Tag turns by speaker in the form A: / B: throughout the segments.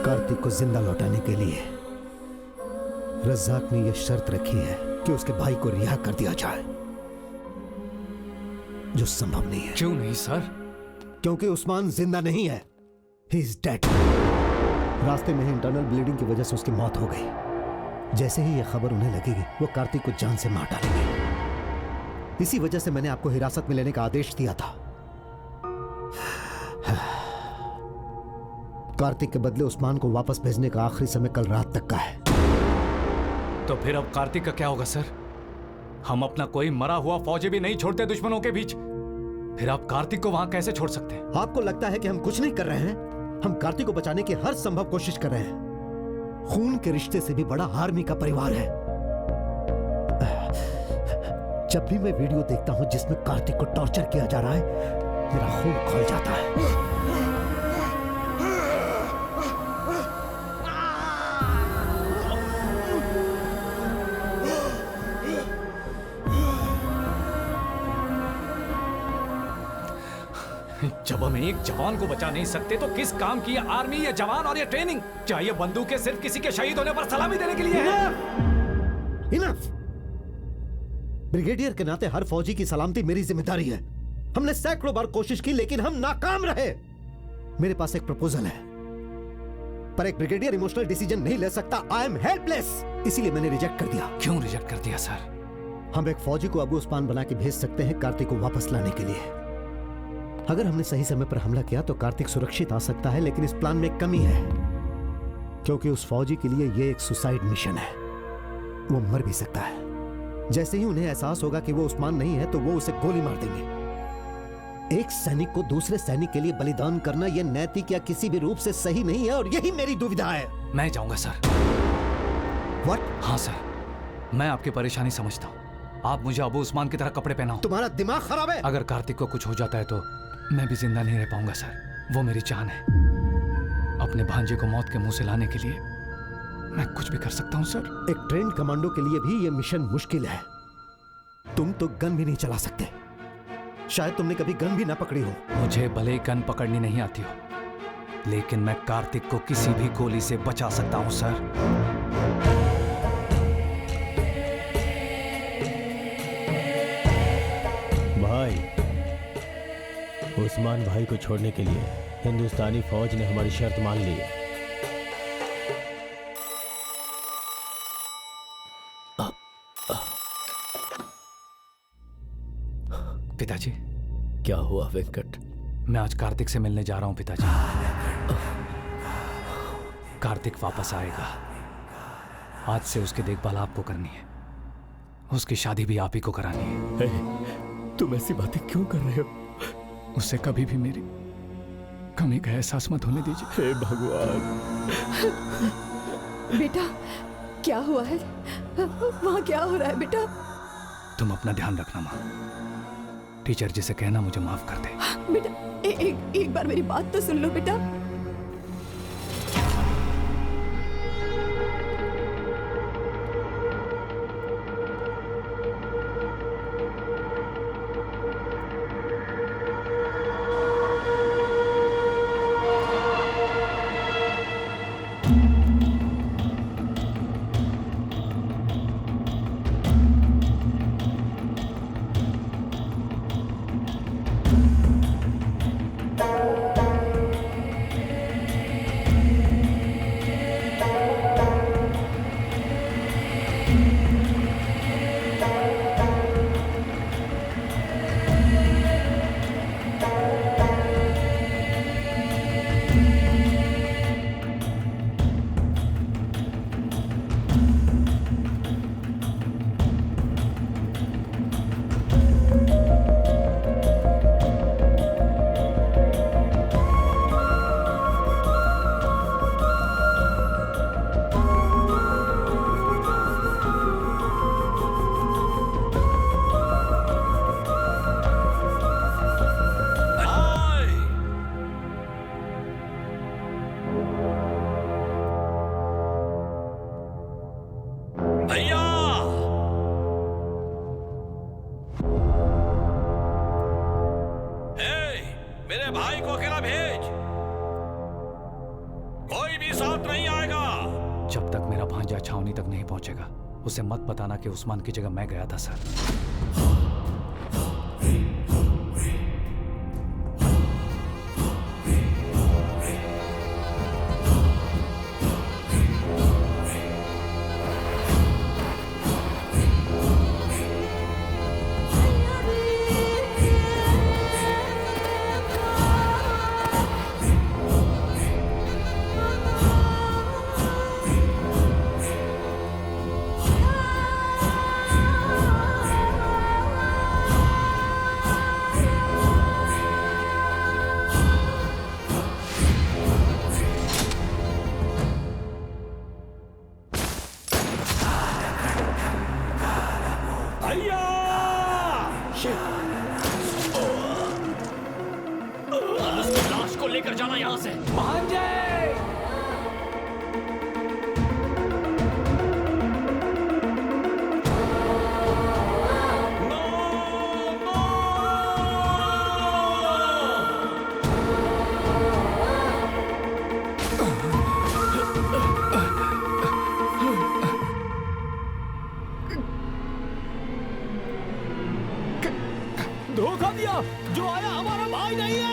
A: कार्तिक को जिंदा लौटाने के लिए रज्जाक ने यह शर्त रखी है कि उसके भाई को रिहा कर दिया जाए, जो संभव नहीं है।
B: क्यों नहीं सर?
A: क्योंकि उस्मान जिंदा नहीं है, ही इज डेड। रास्ते में ही इंटरनल ब्लीडिंग की वजह से उसकी मौत हो गई। जैसे ही यह खबर उन्हें लगेगी, वो कार्तिक को जान से मार डालेंगे। इसी वजह से मैंने आपको हिरासत में लेने का आदेश दिया था। कार्तिक के बदले उस्मान को वापस भेजने का आखिरी समय कल रात तक का है।
B: तो फिर अब कार्तिक का क्या होगा सर? हम अपना कोई मरा हुआ फौजी भी नहीं छोड़ते दुश्मनों के बीच। फिर आप कार्तिक को वहां कैसे छोड़ सकते हैं?
A: आपको लगता है कि हम कुछ नहीं कर रहे हैं? हम कार्तिक को बचाने की हर संभव कोशिश कर रहे हैं। खून के रिश्ते से भी बड़ा आर्मी का परिवार है। जब भी मैं वीडियो देखता हूं जिसमें कार्तिक को टॉर्चर किया जा रहा है, मेरा खून खौल जाता है।
B: जब हम एक जवान को बचा नहीं सकते तो किस काम की ये आर्मी, ये जवान और ये ट्रेनिंग? क्या ये बंदूकें सिर्फ किसी के शहीद होने पर सलामी देने के लिए है?
A: इनफ! ब्रिगेडियर के नाते हर फौजी की सलामती मेरी जिम्मेदारी है। हमने सैकड़ों बार कोशिश की लेकिन हम नाकाम रहे। मेरे पास एक प्रपोजल है, पर एक ब्रिगेडियर इमोशनल डिसीजन नहीं ले सकता। आई एम हेल्पलेस, इसीलिए मैंने रिजेक्ट कर दिया।
B: क्यों रिजेक्ट कर दिया सर?
A: हम एक फौजी को अबू उस्मान बना के भेज सकते हैं कार्तिक को वापस लाने के लिए। अगर हमने सही समय पर हमला किया तो कार्तिक सुरक्षित आ सकता है, लेकिन इस प्लान में कमी है, क्योंकि उस फौजी के लिए यह एक सुसाइड मिशन है। वो मर भी सकता है। जैसे ही उन्हें एहसास होगा कि वो उस्मान नहीं है तो वो उसे गोली मार देंगे। एक सैनिक को दूसरे सैनिक के लिए बलिदान करना यह नैतिक या किसी भी रूप से सही नहीं है, और यही मेरी दुविधा है।
B: मैं जाऊंगा सर।
A: व्हाट?
B: हाँ सर, मैं आपकी परेशानी समझता हूँ। आप मुझे अबू उस्मान की तरह कपड़े पहनाओ।
A: तुम्हारा दिमाग खराब है।
B: अगर कार्तिक को कुछ हो जाता है तो मैं भी जिंदा नहीं रह पाऊंगा सर। वो मेरी जान है। अपने भांजे को मौत के मुंह से लाने के लिए मैं कुछ भी कर सकता हूं सर।
A: एक ट्रेंड कमांडो के लिए भी यह मिशन मुश्किल है। तुम तो गन भी नहीं चला सकते। शायद तुमने कभी गन भी ना पकड़ी हो।
B: मुझे भले गन पकड़नी नहीं आती हो, लेकिन मैं कार्तिक को किसी भी गोली से बचा सकता हूं सर।
C: भाई, उस्मान भाई को छोड़ने के लिए हिंदुस्तानी फौज ने हमारी शर्त मान ली है।
B: पिताजी।
C: क्या हुआ वेंकट?
B: मैं आज कार्तिक से मिलने जा रहा हूं पिताजी। कार्तिक वापस आएगा। आज से उसकी देखभाल आपको करनी है। उसकी शादी भी आप ही को करानी है।
C: तुम ऐसी बातें क्यों कर रहे हो?
B: उससे कभी भी मेरी कमी का एहसास मत होने दीजिए।
C: हे भगवान।
D: बेटा, क्या हुआ है? वहाँ क्या हो रहा है बेटा?
B: तुम अपना ध्यान रखना माँ। टीचर जी से कहना मुझे माफ कर दे।
D: बेटा, एक बार मेरी बात तो सुन लो बेटा।
E: कोई भी साथ नहीं आएगा।
B: जब तक मेरा भांजा छावनी तक नहीं पहुंचेगा उसे मत बताना कि उस्मान की जगह मैं गया था सर।
E: भैया उसकी लाश को लेकर जाना यहाँ से।
C: धोखा दिया, जो आया हमारा भाई नहीं है।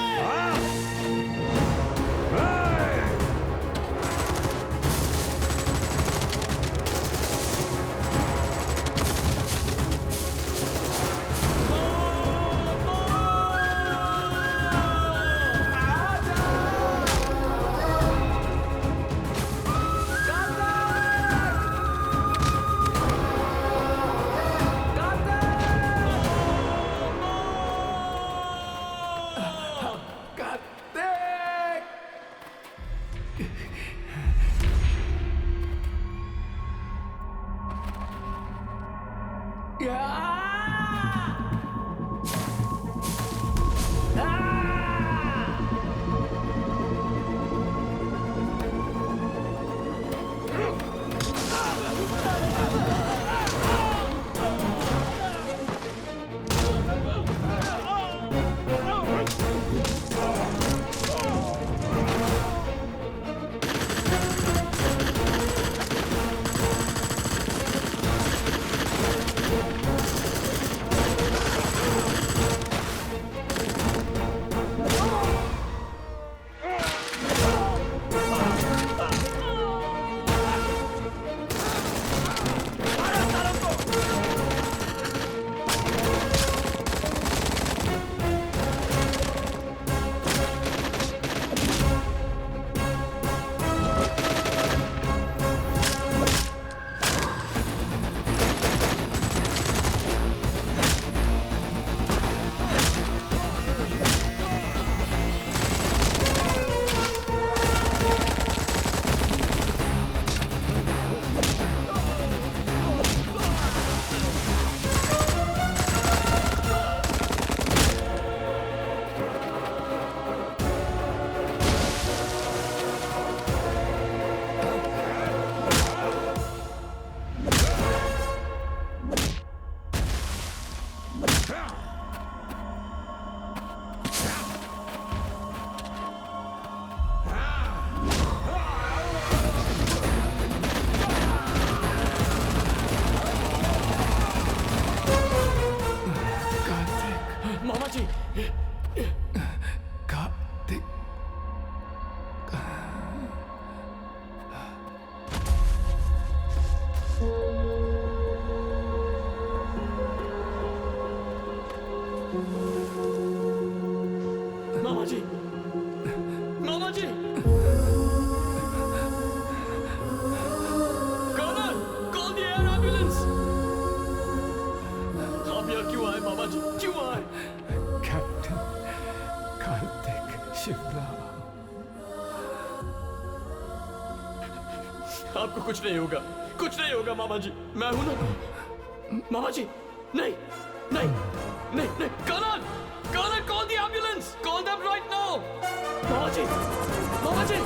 E: मामा जी, मामा जी, colonel, call the air ambulance. आप यहाँ क्यों आए मामा जी, क्यों आए?
B: कैप्टन कार्तिक शिवराम।
E: आपको कुछ नहीं होगा, कुछ नहीं होगा मामा जी, मैं हूं ना। मामा जी, नहीं नहीं नहीं नहीं, colonel, colonel, call the ambulance, call them right now. मामा जी, मामा जी।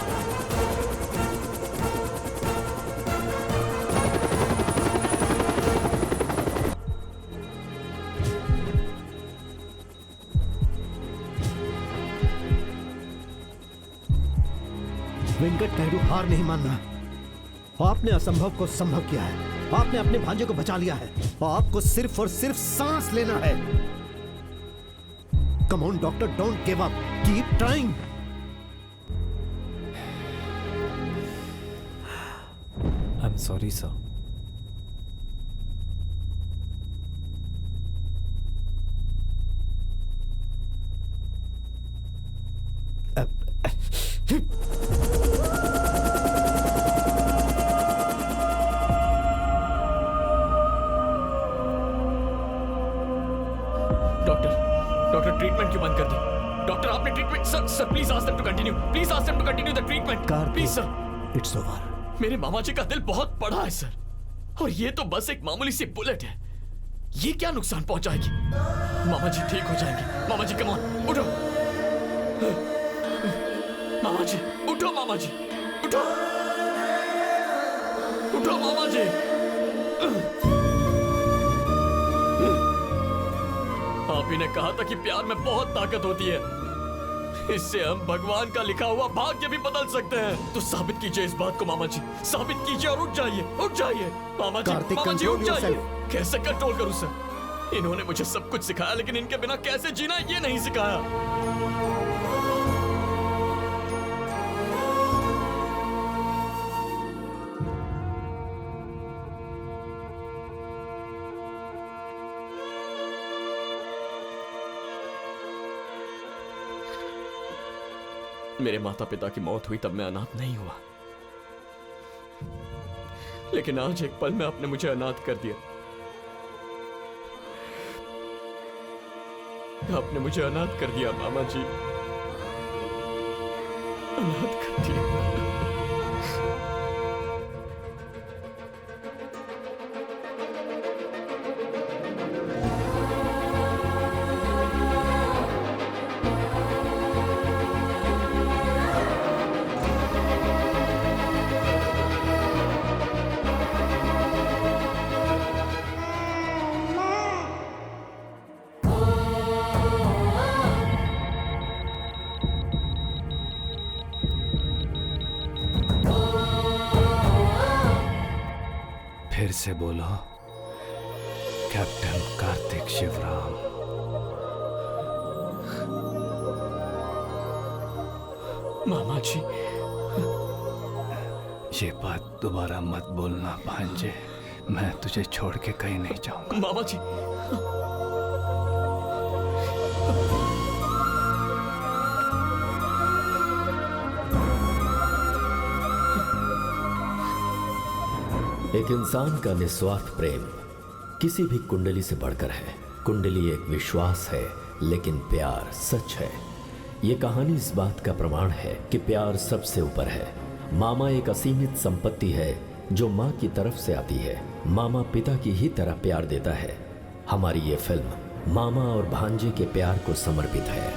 A: वेंकट नायडू, हार नहीं मानना। आपने असंभव को संभव किया है। आपने अपने भांजे को बचा लिया है और आपको सिर्फ और सिर्फ सांस लेना है। Come on doctor, don't give up, keep trying.
C: I am sorry sir.
E: Doctor treatment क्यों बंद कर दी? डॉक्टर आपने treatment sir please ask them to continue, please ask them to continue the treatment please sir.
A: It's over.
E: मेरे मामा जी का दिल बहुत बड़ा है सर, और ये तो बस एक मामूली सी बुलेट है, ये क्या नुकसान पहुंचाएगी? मामा जी ठीक हो जाएंगे। मामा जी कम ऑन, उठो। मामा जी उठो, मामा जी उठो, उठो मामा जी। आप ही ने कहा था कि प्यार में बहुत ताकत होती है, इससे हम भगवान का लिखा हुआ भाग्य भी बदल सकते हैं। तो साबित कीजिए इस बात को मामा जी, साबित कीजिए और उठ जाइए, उठ जाइए मामा जी, मामा जी उठ जाइए। कैसे कंट्रोल करूं सर? इन्होंने मुझे सब कुछ सिखाया, लेकिन इनके बिना कैसे जीना ये नहीं सिखाया। मेरे माता पिता की मौत हुई तब मैं अनाथ नहीं हुआ, लेकिन आज एक पल में आपने मुझे अनाथ कर दिया। आपने मुझे अनाथ कर दिया मामा जी, अनाथ कर दिया।
B: फिर से बोलो, कैप्टन कार्तिक शिवराम।
E: मामा जी
B: ये बात दोबारा मत बोलना भांजे, मैं तुझे छोड़ के कहीं नहीं जाऊंगा।
E: मामा जी
F: एक इंसान का निस्वार्थ प्रेम किसी भी कुंडली से बढ़कर है। कुंडली एक विश्वास है, लेकिन प्यार सच है। ये कहानी इस बात का प्रमाण है कि प्यार सबसे ऊपर है। मामा एक असीमित संपत्ति है जो माँ की तरफ से आती है। मामा पिता की ही तरह प्यार देता है। हमारी ये फिल्म मामा और भांजे के प्यार को समर्पित है।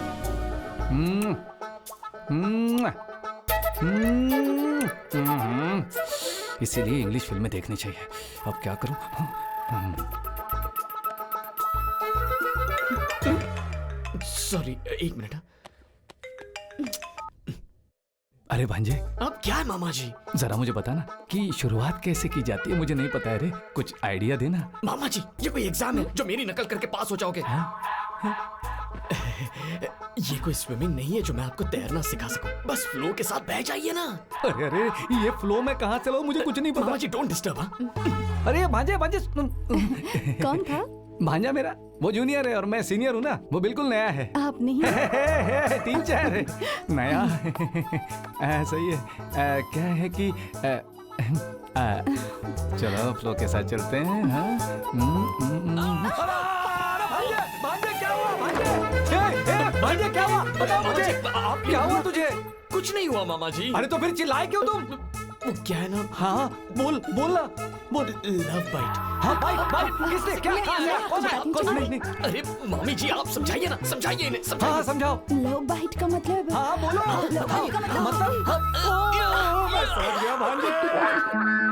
B: इसीलिए इंग्लिश फिल्में देखनी चाहिए। अब क्या करूं?
E: सॉरी, एक मिनट।
B: अरे भांजे,
E: अब क्या है मामा जी?
B: जरा मुझे बता ना कि शुरुआत कैसे की जाती है। मुझे नहीं पता है रे, कुछ आइडिया देना।
E: मामा जी ये कोई एग्जाम है जो मेरी नकल करके पास हो जाओगे? ये कोई स्विमिंग नहीं है जो मैं आपको तैरना सिखा सकूं। बस फ्लो के साथ बह जाइए ना।
B: अरे अरे, ये फ्लो में कहाँ चलाऊं? मुझे कुछ नहीं पता।
E: मामा जी डोंट डिस्टर्ब।
B: अरे भांजे भांजे
D: कौन था?
B: भांजा मेरा, वो जूनियर है और मैं सीनियर हूँ ना। वो बिल्कुल नया है।
D: आप नहीं?
B: 3-4 है नया। सही है। क्या है कि चलो फ्लो के साथ चलते हैं। भांजे क्या हुआ? भांजे क्या हुआ? बताओ मुझे, क्या हुआ तुझे?
E: कुछ नहीं हुआ मामा जी।
B: अरे तो फिर चिल्लाए क्यों तुम?
E: वो क्या है ना?
B: हाँ बोल बोलना बोल।
E: Love bite.
B: हाँ बाइट किसने क्या कहा? नहीं।
E: अरे मामी जी आप समझाइए ना, समझाइए इन्हें, समझाइए।
B: हाँ समझाओ।
D: लव बाइट का मतलब?
B: हाँ बोलो।
D: लव बाइट का मतलब?
B: मैं समझ गया भांजे।